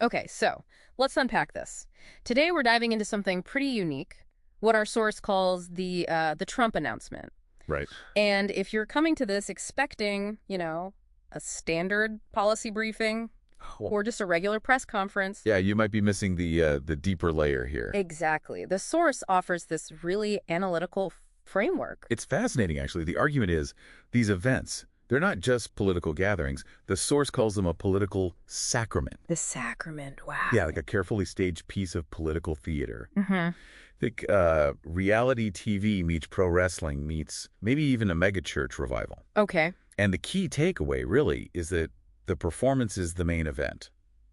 Okay, so let's unpack this. Today we're diving into something pretty unique, what our source calls the Trump announcement. Right. And if you're coming to this expecting, a standard policy briefing Well, or just a regular press conference, yeah, you might be missing the deeper layer here. exactly. The source offers this really analytical framework. It's fascinating, actually. The argument is these events, they're not just political gatherings. The source calls them a political sacrament. The sacrament, wow. Yeah, like a carefully staged piece of political theater. Mm-hmm. Think reality TV meets pro wrestling meets maybe even a megachurch revival. Okay. And the key takeaway, really, is that the performance is the main event,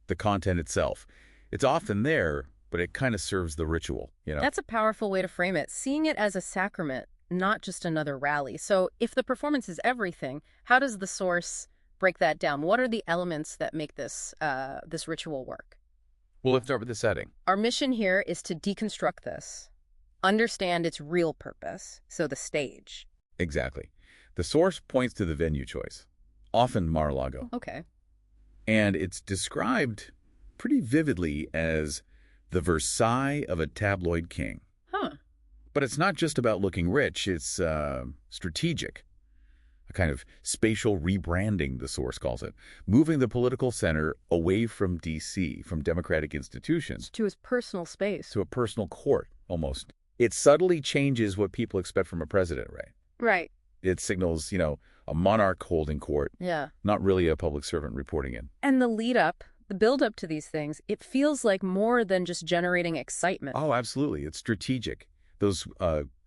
the content itself. It's often there, but it kind of serves the ritual. That's a powerful way to frame it, seeing it as a sacrament, not just another rally. So if the performance is everything, how does the source break that down? What are the elements that make this ritual work? Well, let's start with the setting. Our mission here is to deconstruct this, understand its real purpose, so the stage. Exactly. The source points to the venue choice, often Mar-a-Lago, Okay. and it's described pretty vividly as the Versailles of a tabloid king. Huh. But it's not just about looking rich, it's strategic. A kind of spatial rebranding, the source calls it, moving the political center away from D.C., from democratic institutions, To his personal space. to a personal court, almost. It subtly changes what people expect from a president, right? Right. It signals, a monarch holding court, Yeah. not really a public servant reporting in. And the lead up, the build up to these things, it feels like more than just generating excitement. Oh, absolutely. It's strategic. Those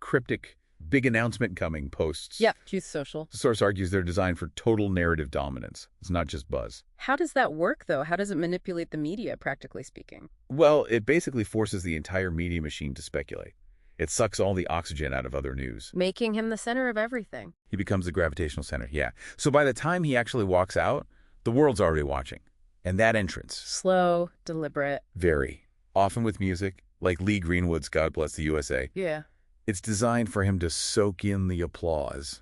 cryptic, big announcement coming posts. Yeah, Truth Social. The source argues they're designed for total narrative dominance. It's not just buzz. How does that work, though? How does it manipulate the media, practically speaking? Well, it basically forces the entire media machine to speculate. It sucks all the oxygen out of other news. Making him the center of everything. He becomes the gravitational center, yeah. So by the time he actually walks out, the world's already watching. And that entrance, Slow, deliberate. very, often with music, like Lee Greenwood's God Bless the USA, Yeah. it's designed for him to soak in the applause,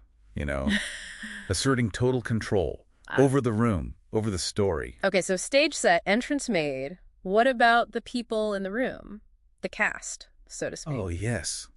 asserting total control over the room, over the story. Okay, so stage set, entrance made. What about the people in the room? The cast, so to speak. Oh, yes.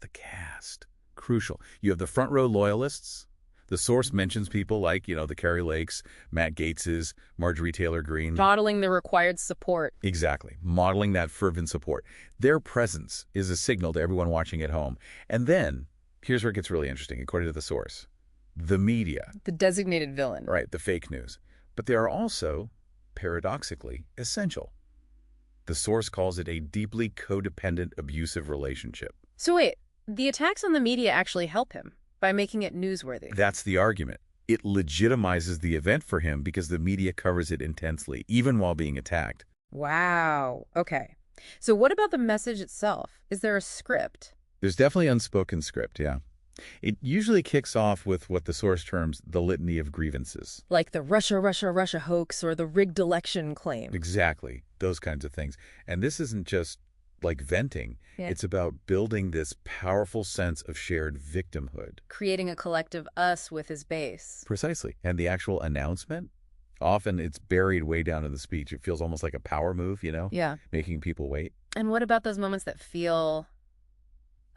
The cast. Crucial. You have the front row loyalists. The source mentions people like, the Carrie Lakes, Matt Gaetzes, Marjorie Taylor Greene. Modeling the required support. Exactly. Modeling that fervent support. Their presence is a signal to everyone watching at home. And then, here's where it gets really interesting, according to the source. The media. The designated villain. Right, the fake news. But they are also, paradoxically, essential. The source calls it a deeply codependent, abusive relationship. So wait, the attacks on the media actually help him by making it newsworthy. That's the argument. It legitimizes the event for him because the media covers it intensely, even while being attacked. Wow. Okay. So what about the message itself? Is there a script? There's definitely unspoken script, yeah. It usually kicks off with what the source terms the litany of grievances. Like the Russia, Russia, Russia hoax or the rigged election claim. Exactly, those kinds of things. And this isn't just like venting. Yeah. It's about building this powerful sense of shared victimhood. Creating a collective us with his base. Precisely. And the actual announcement, often it's buried way down in the speech. It feels almost like a power move, Yeah. making people wait. And what about those moments that feel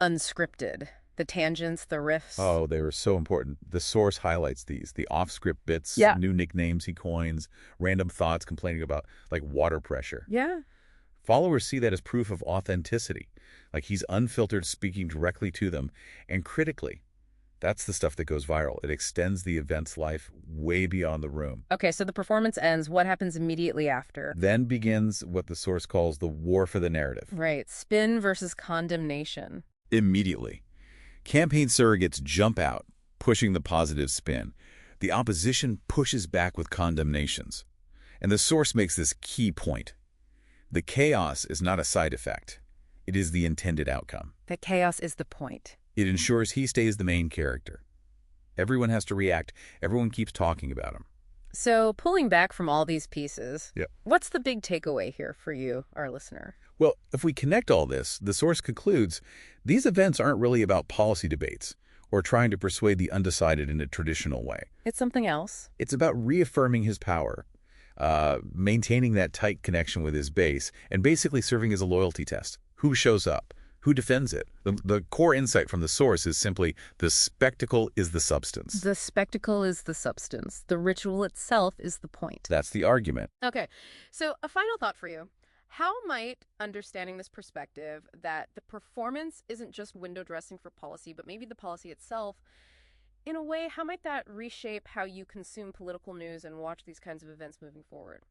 unscripted? The tangents, the riffs? Oh, they were so important. The source highlights these, the off-script bits, Yeah. new nicknames he coins, random thoughts complaining about, like, water pressure. Yeah. Followers see that as proof of authenticity, like he's unfiltered speaking directly to them. And critically, that's the stuff that goes viral. It extends the event's life way beyond the room. Okay, so the performance ends. What happens immediately after? Then begins what the source calls the war for the narrative. Right. Spin versus condemnation. Immediately. Campaign surrogates jump out, pushing the positive spin. The opposition pushes back with condemnations. And the source makes this key point. The chaos is not a side effect. It is the intended outcome. The chaos is the point. It ensures he stays the main character. Everyone has to react. Everyone keeps talking about him. So, pulling back from all these pieces, Yep. what's the big takeaway here for you, our listener? Well, if we connect all this, the source concludes, these events aren't really about policy debates or trying to persuade the undecided in a traditional way. It's something else. It's about reaffirming his power, maintaining that tight connection with his base, and basically serving as a loyalty test. Who shows up? Who defends it? The core insight from the source is simply the spectacle is the substance. The spectacle is the substance. The ritual itself is the point. That's the argument. Okay, so a final thought for you. How might understanding this perspective that the performance isn't just window dressing for policy, but maybe the policy itself, in a way, how might that reshape how you consume political news and watch these kinds of events moving forward?